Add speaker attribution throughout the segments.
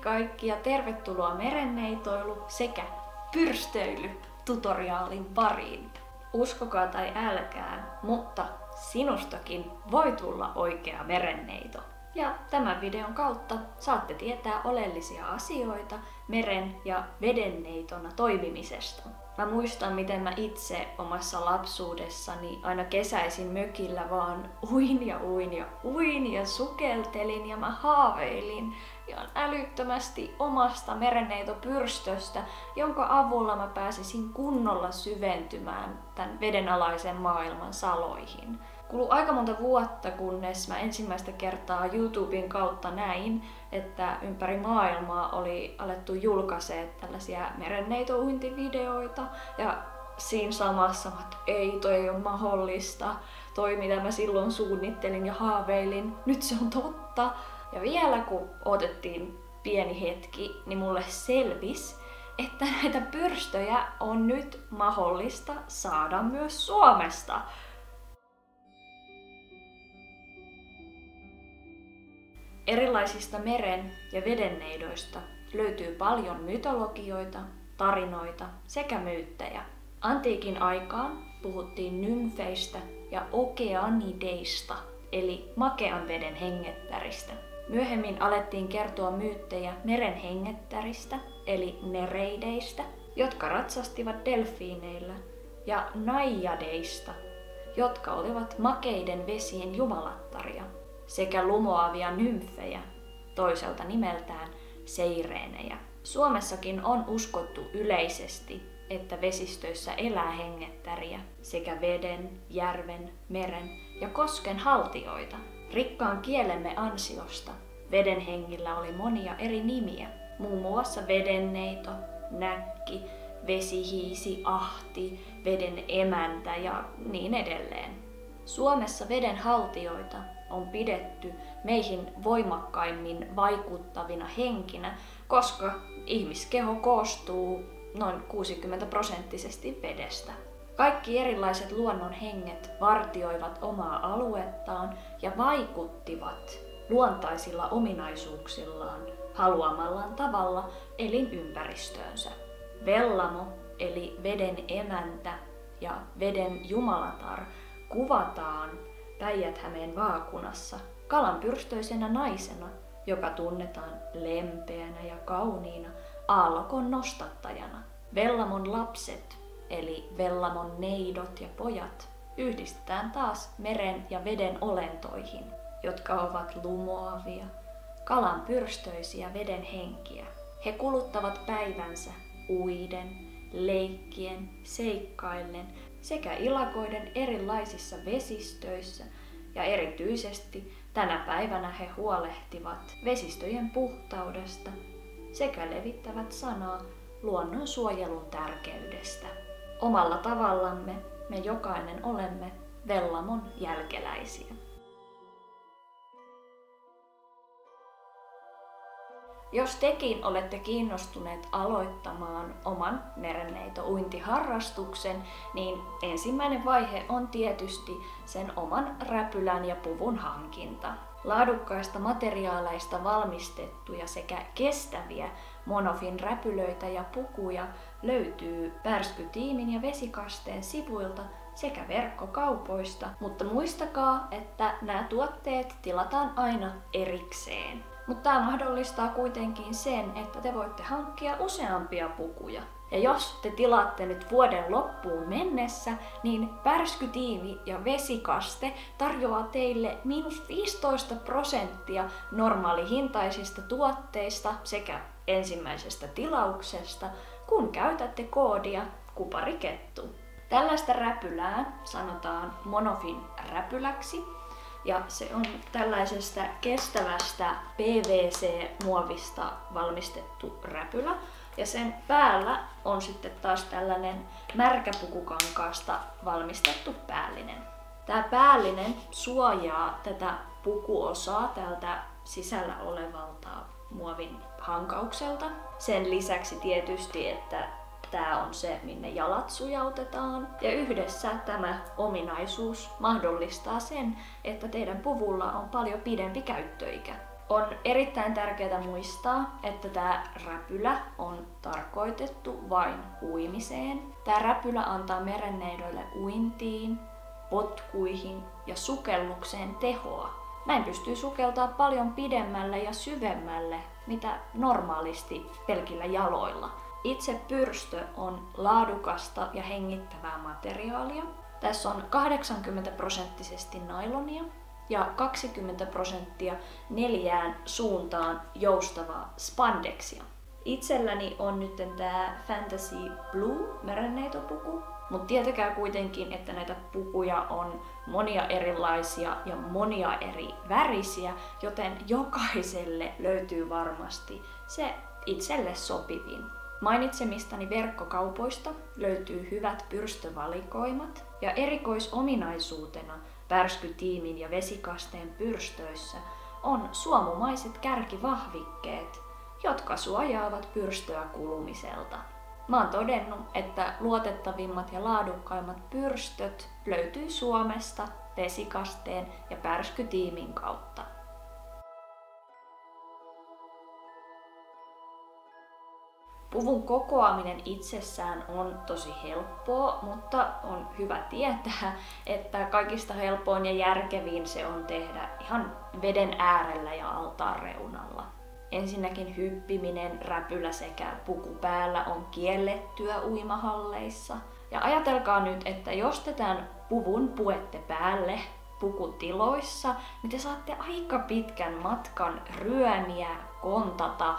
Speaker 1: kaikki ja tervetuloa merenneitoilu sekä pyrstöily-tutoriaalin pariin. Uskokaa tai älkää, mutta sinustakin voi tulla oikea merenneito. Ja tämän videon kautta saatte tietää oleellisia asioita meren- ja vedenneitona toimimisesta. Mä muistan, miten mä itse omassa lapsuudessani aina kesäisin mökillä vaan uin ja sukeltelin ja mä haaveilin ihan älyttömästi omasta merenneitopyrstöstä, jonka avulla mä pääsisin kunnolla syventymään tämän vedenalaisen maailman saloihin. Kului aika monta vuotta, kunnes mä ensimmäistä kertaa YouTuben kautta näin, että ympäri maailmaa oli alettu julkaisee tällaisia merenneitouintivideoita. Ja siinä samassa, että ei, toi ei ole mahdollista. Toi, mitä mä silloin suunnittelin ja haaveilin, nyt se on totta. Ja vielä kun otettiin pieni hetki, niin mulle selvisi, että näitä pyrstöjä on nyt mahdollista saada myös Suomesta. Erilaisista meren- ja vedenneidoista löytyy paljon mytologioita, tarinoita sekä myyttejä. Antiikin aikaan puhuttiin nymfeistä ja okeanideista, eli makean veden hengettäristä. Myöhemmin alettiin kertoa myyttejä meren hengettäristä, eli nereideistä, jotka ratsastivat delfiineillä, ja naiadeista, jotka olivat makeiden vesien jumalattaria, sekä lumoavia nymfejä, toiselta nimeltään seireenejä. Suomessakin on uskottu yleisesti, että vesistöissä elää hengettäriä sekä veden, järven, meren ja kosken haltijoita. Rikkaan kielemme ansiosta veden hengillä oli monia eri nimiä, muun muassa vedenneito, näkki, vesihiisi, ahti, veden emäntä ja niin edelleen. Suomessa veden haltijoita on pidetty meihin voimakkaimmin vaikuttavina henkinä, koska ihmiskeho koostuu noin 60% vedestä. Kaikki erilaiset luonnon henget vartioivat omaa aluettaan ja vaikuttivat luontaisilla ominaisuuksillaan haluamallaan tavalla elinympäristöönsä. Vellamo eli veden emäntä ja veden jumalatar kuvataan Päijät-Hämeen vaakunassa kalanpyrstöisenä naisena, joka tunnetaan lempeänä ja kauniina aallokon nostattajana. Vellamon lapset, eli Vellamon neidot ja pojat, yhdistetään taas meren ja veden olentoihin, jotka ovat lumoavia, kalanpyrstöisiä veden henkiä. He kuluttavat päivänsä uiden, leikkien, seikkaillen sekä ilakoiden erilaisissa vesistöissä, ja erityisesti tänä päivänä he huolehtivat vesistöjen puhtaudesta sekä levittävät sanaa luonnonsuojelun tärkeydestä. Omalla tavallamme me jokainen olemme Vellamon jälkeläisiä. Jos tekin olette kiinnostuneet aloittamaan oman merenneito-uintiharrastuksen, niin ensimmäinen vaihe on tietysti sen oman räpylän ja puvun hankinta. Laadukkaista materiaaleista valmistettuja sekä kestäviä Monofin räpylöitä ja pukuja löytyy Pärsky-tiimin ja Vesikasteen sivuilta sekä verkkokaupoista, mutta muistakaa, että nämä tuotteet tilataan aina erikseen. Mutta tämä mahdollistaa kuitenkin sen, että te voitte hankkia useampia pukuja. Ja jos te tilaatte nyt vuoden loppuun mennessä, niin Pärsky-tiimi ja Vesikaste tarjoaa teille -15% normaalihintaisista tuotteista sekä ensimmäisestä tilauksesta, kun käytätte koodia kuparikettu. Tällaista räpylää sanotaan Monofin räpyläksi. Ja se on tällaisesta kestävästä PVC-muovista valmistettu räpylä. Ja sen päällä on sitten taas tällainen märkäpukukankaasta valmistettu päällinen. Tämä päällinen suojaa tätä pukuosaa tältä sisällä olevalta muovin hankaukselta. Sen lisäksi tietysti, että tämä on se, minne jalat sujautetaan. Ja yhdessä tämä ominaisuus mahdollistaa sen, että teidän puvulla on paljon pidempi käyttöikä. On erittäin tärkeää muistaa, että tämä räpylä on tarkoitettu vain uimiseen. Tämä räpylä antaa merenneidoille uintiin, potkuihin ja sukellukseen tehoa. Näin pystyy sukeltaa paljon pidemmälle ja syvemmälle, mitä normaalisti pelkillä jaloilla. Itse pyrstö on laadukasta ja hengittävää materiaalia. Tässä on 80% nailonia ja 20% 4 suuntaan joustavaa spandexia. Itselläni on nyt tää Fantasy Blue merenneitopuku, mutta tietäkää kuitenkin, että näitä pukuja on monia erilaisia ja monia eri värisiä, joten jokaiselle löytyy varmasti se itselle sopivin. Mainitsemistani verkkokaupoista löytyy hyvät pyrstövalikoimat ja erikoisominaisuutena pärskytiimin ja vesikasteen pyrstöissä on suomumaiset kärkivahvikkeet, jotka suojaavat pyrstöä kulumiselta. Mä oon todennut, että luotettavimmat ja laadukkaimmat pyrstöt löytyy Suomesta vesikasteen ja pärskytiimin kautta. Puvun kokoaminen itsessään on tosi helppoa, mutta on hyvä tietää, että kaikista helpoin ja järkevin se on tehdä ihan veden äärellä ja altaan reunalla. Ensinnäkin hyppiminen räpylä sekä puku päällä on kiellettyä uimahalleissa. Ja ajatelkaa nyt, että jos te tämän puvun puette päälle pukutiloissa, niin te saatte aika pitkän matkan ryömiä, kontata,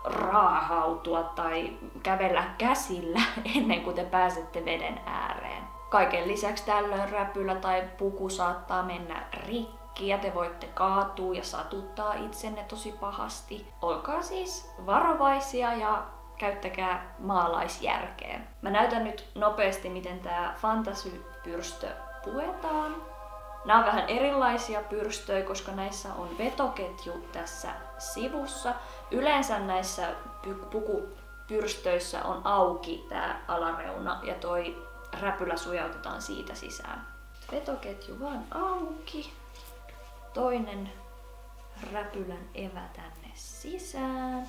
Speaker 1: raahautua tai kävellä käsillä ennen kuin te pääsette veden ääreen. Kaiken lisäksi tällöin räpylä tai puku saattaa mennä rikki ja te voitte kaatua ja satuttaa itsenne tosi pahasti. Olkaa siis varovaisia ja käyttäkää maalaisjärkeä. Mä näytän nyt nopeasti, miten tää Fantasy-pyrstö puetaan. Nämä on vähän erilaisia pyrstöjä, koska näissä on vetoketju tässä sivussa. Yleensä näissä pukupyrstöissä on auki tää alareuna ja toi räpylä sujautetaan siitä sisään. Vetoketju vaan auki. Toinen räpylän evä tänne sisään.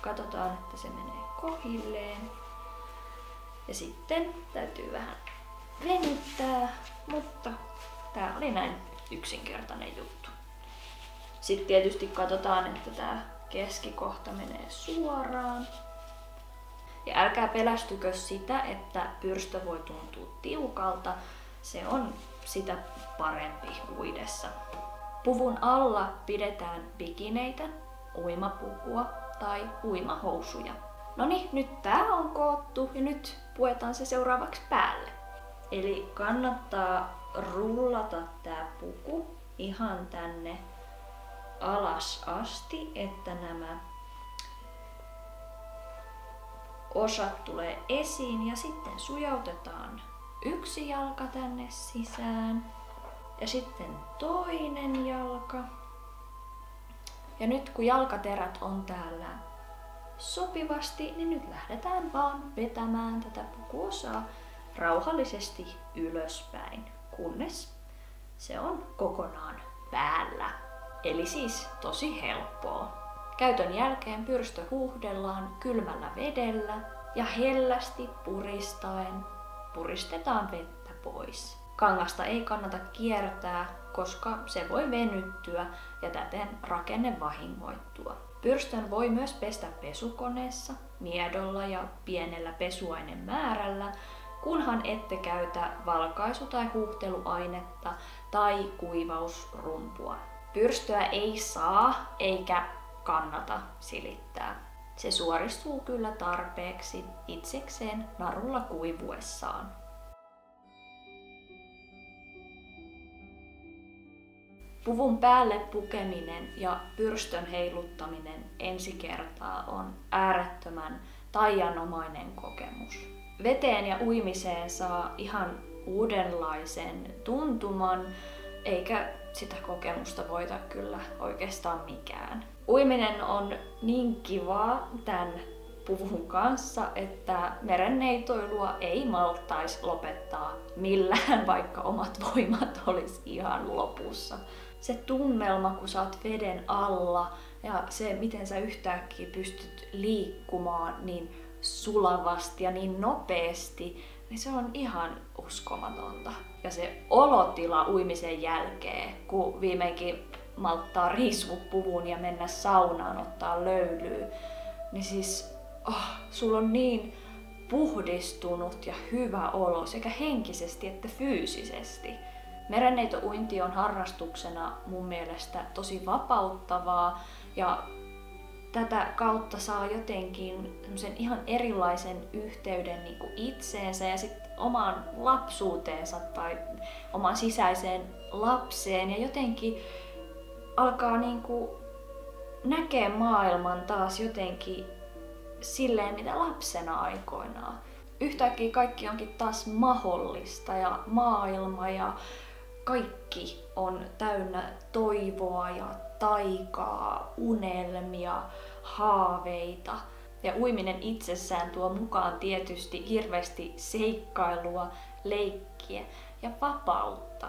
Speaker 1: Katsotaan, että se menee kohilleen. Ja sitten täytyy vähän venyttää, mutta tää oli näin yksinkertainen juttu. Sitten tietysti katsotaan, että tää keskikohta menee suoraan. Ja älkää pelästykö sitä, että pyrstö voi tuntua tiukalta. Se on sitä parempi uidessa. Puvun alla pidetään bikineitä, uimapukua tai uimahousuja. Noniin, nyt tää on koottu ja nyt puetaan se seuraavaksi päälle. Eli kannattaa rullata tää puku ihan tänne alas asti, että nämä osat tulee esiin ja sitten sujautetaan yksi jalka tänne sisään ja sitten toinen jalka. Ja nyt kun jalkaterät on täällä sopivasti, niin nyt lähdetään vaan vetämään tätä pukuosaa rauhallisesti ylöspäin, kunnes se on kokonaan päällä. Eli siis tosi helppoa. Käytön jälkeen pyrstö huuhdellaan kylmällä vedellä ja hellästi puristaen puristetaan vettä pois. Kangasta ei kannata kiertää, koska se voi venyttyä ja täten rakenne vahingoittua. Pyrstön voi myös pestä pesukoneessa, miedolla ja pienellä pesuainemäärällä, kunhan ette käytä valkaisu- tai huuhteluainetta tai kuivausrumpua. Pyrstöä ei saa eikä kannata silittää. Se suoristuu kyllä tarpeeksi itsekseen narulla kuivuessaan. Puvun päälle pukeminen ja pyrstön heiluttaminen ensi kertaa on äärettömän taianomainen kokemus. Veteen ja uimiseen saa ihan uudenlaisen tuntuman, eikä sitä kokemusta voita kyllä oikeastaan mikään. Uiminen on niin kivaa tämän puvun kanssa, että merenneitoilua ei malttaisi lopettaa millään, vaikka omat voimat olisi ihan lopussa. Se tunnelma, kun sä oot veden alla Ja se, miten sä yhtäkkiä pystyt liikkumaan niin sulavasti ja niin nopeasti, niin se on ihan uskomatonta. Ja se olotila uimisen jälkeen, kun viimeinkin malttaa riisua puvun ja mennä saunaan ottaa löylyä, niin siis sulla on niin puhdistunut ja hyvä olo sekä henkisesti että fyysisesti. Merenneitou-uinti on harrastuksena mun mielestä tosi vapauttavaa ja tätä kautta saa jotenkin ihan erilaisen yhteyden niin kuin itseensä ja sitten omaan lapsuuteensa tai omaan sisäiseen lapseen ja jotenkin alkaa niin kuin näkee maailman taas jotenkin silleen, mitä lapsena aikoinaan. Yhtäkkiä kaikki onkin taas mahdollista ja maailma ja kaikki on täynnä toivoa ja taikaa, unelmia, haaveita. Ja uiminen itsessään tuo mukaan tietysti hirveästi seikkailua, leikkiä ja vapautta.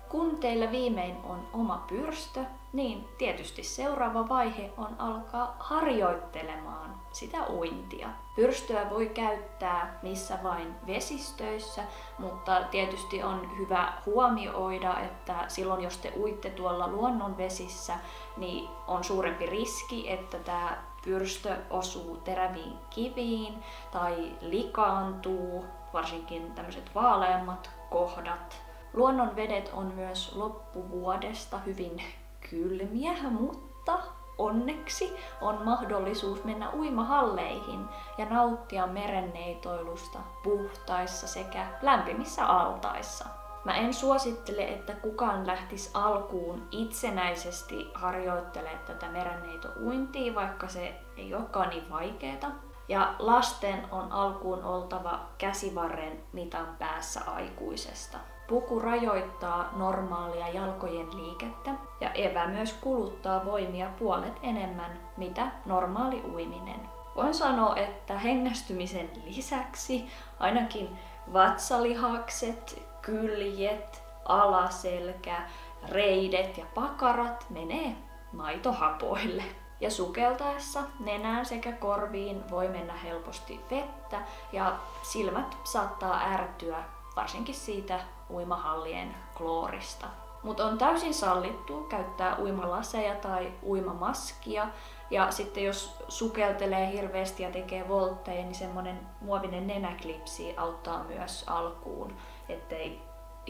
Speaker 1: Kun teillä viimein on oma pyrstö, niin tietysti seuraava vaihe on alkaa harjoittelemaan sitä uintia. Pyrstöä voi käyttää missä vain vesistöissä, mutta tietysti on hyvä huomioida, että silloin jos te uitte tuolla luonnonvesissä, niin on suurempi riski, että tämä pyrstö osuu teräviin kiviin tai likaantuu, varsinkin tämmöiset vaaleammat kohdat. Luonnonvedet on myös loppuvuodesta hyvin kylmiä, mutta onneksi on mahdollisuus mennä uimahalleihin ja nauttia merenneitoilusta puhtaissa sekä lämpimissä altaissa. Mä en suosittele, että kukaan lähtisi alkuun itsenäisesti harjoittelemaan tätä merenneitouintia, vaikka se ei olekaan niin vaikeeta. Ja lasten on alkuun oltava käsivarren mitan päässä aikuisesta. Puku rajoittaa normaalia jalkojen liikettä ja evä myös kuluttaa voimia puolet enemmän mitä normaali uiminen. Voin sanoa, että hengästymisen lisäksi ainakin vatsalihakset, kyljet, alaselkä, reidet ja pakarat menee maitohapoille. Ja sukeltaessa nenään sekä korviin voi mennä helposti vettä ja silmät saattaa ärtyä varsinkin siitä uimahallien kloorista. Mutta on täysin sallittu käyttää uimalaseja tai uimamaskia ja sitten jos sukeltelee hirveästi ja tekee voltteja, niin semmonen muovinen nenäklipsi auttaa myös alkuun, ettei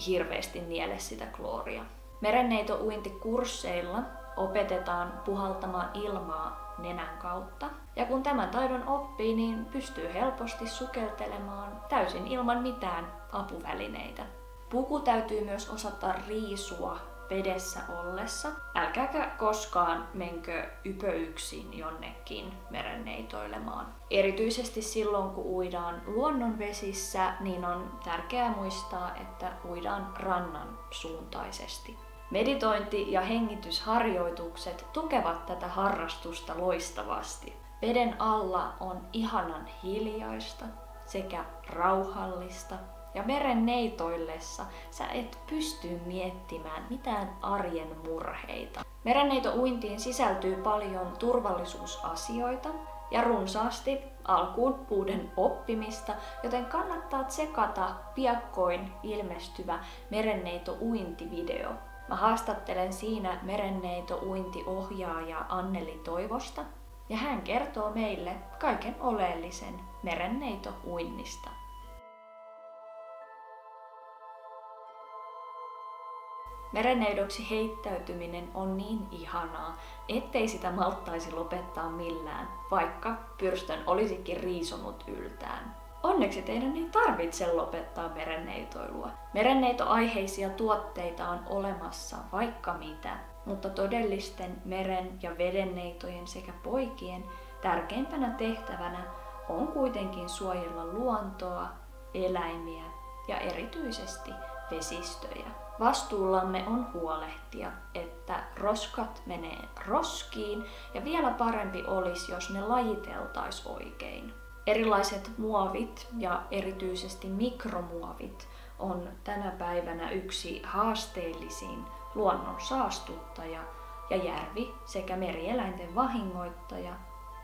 Speaker 1: hirveästi niele sitä klooria. Merenneitouintikursseilla opetetaan puhaltamaan ilmaa nenän kautta. Ja kun tämän taidon oppii, niin pystyy helposti sukeltelemaan täysin ilman mitään apuvälineitä. Puku täytyy myös osata riisua vedessä ollessa. Älkääkä koskaan menkö ypöyksin jonnekin merenneitoilemaan. Erityisesti silloin kun uidaan luonnonvesissä, niin on tärkeää muistaa, että uidaan rannan suuntaisesti. Meditointi ja hengitysharjoitukset tukevat tätä harrastusta loistavasti. Veden alla on ihanan hiljaista sekä rauhallista ja merenneitoillessa sä et pysty miettimään mitään arjen murheita. Merenneitouintiin sisältyy paljon turvallisuusasioita ja runsaasti alkuun uuden oppimista, joten kannattaa tsekata piakkoin ilmestyvä merenneitouintivideo. Mä haastattelen siinä merenneitouintiohjaaja Anneli Toivosta ja hän kertoo meille kaiken oleellisen merenneitouinnista. Merenneidoksi heittäytyminen on niin ihanaa, ettei sitä malttaisi lopettaa millään, vaikka pyrstön olisikin riisonut yltään. Onneksi teidän ei tarvitse lopettaa merenneitoilua. Merenneitoaiheisia tuotteita on olemassa vaikka mitä, mutta todellisten meren- ja vedenneitojen sekä poikien tärkeimpänä tehtävänä on kuitenkin suojella luontoa, eläimiä ja erityisesti vesistöjä. Vastuullamme on huolehtia, että roskat menee roskiin ja vielä parempi olisi, jos ne lajiteltaisiin oikein. Erilaiset muovit ja erityisesti mikromuovit on tänä päivänä yksi haasteellisin luonnon saastuttaja ja järvi- sekä merieläinten vahingoittaja,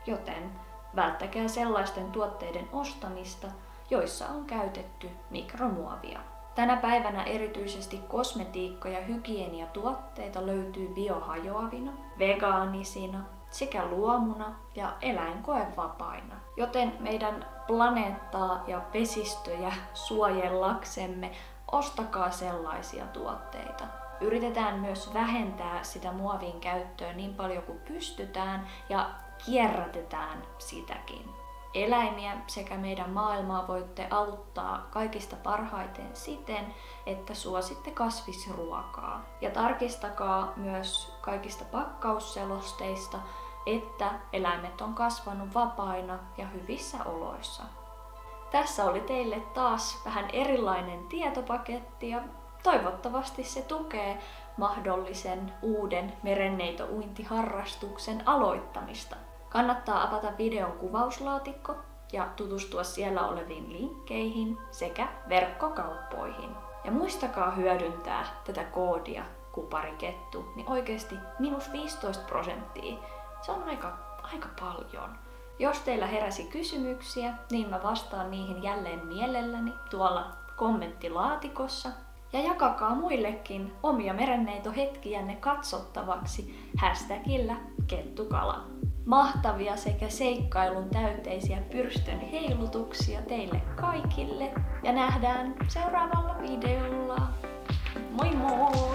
Speaker 1: joten välttäkää sellaisten tuotteiden ostamista, joissa on käytetty mikromuovia. Tänä päivänä erityisesti kosmetiikka- ja hygieniatuotteita löytyy biohajoavina, vegaanisina sekä luomuna ja eläinkoevapaina. Joten meidän planeettaa ja vesistöjä suojellaksemme ostakaa sellaisia tuotteita. Yritetään myös vähentää sitä muovin käyttöä niin paljon kuin pystytään ja kierrätetään sitäkin. Eläimiä sekä meidän maailmaa voitte auttaa kaikista parhaiten siten, että suositte kasvisruokaa. Ja tarkistakaa myös kaikista pakkausselosteista, että eläimet on kasvanut vapaina ja hyvissä oloissa. Tässä oli teille taas vähän erilainen tietopaketti ja toivottavasti se tukee mahdollisen uuden merenneitou-uintiharrastuksen aloittamista. Kannattaa avata videon kuvauslaatikko ja tutustua siellä oleviin linkkeihin sekä verkkokauppoihin. Ja muistakaa hyödyntää tätä koodia kuparikettu, niin oikeesti -15%. Se on aika paljon. Jos teillä heräsi kysymyksiä, niin mä vastaan niihin jälleen mielelläni tuolla kommenttilaatikossa. Ja jakakaa muillekin omia merenneitohetkiänne katsottavaksi hashtagillä kettukala. Mahtavia sekä seikkailun täyteisiä pyrstön heilutuksia teille kaikille ja nähdään seuraavalla videolla. Moi moi!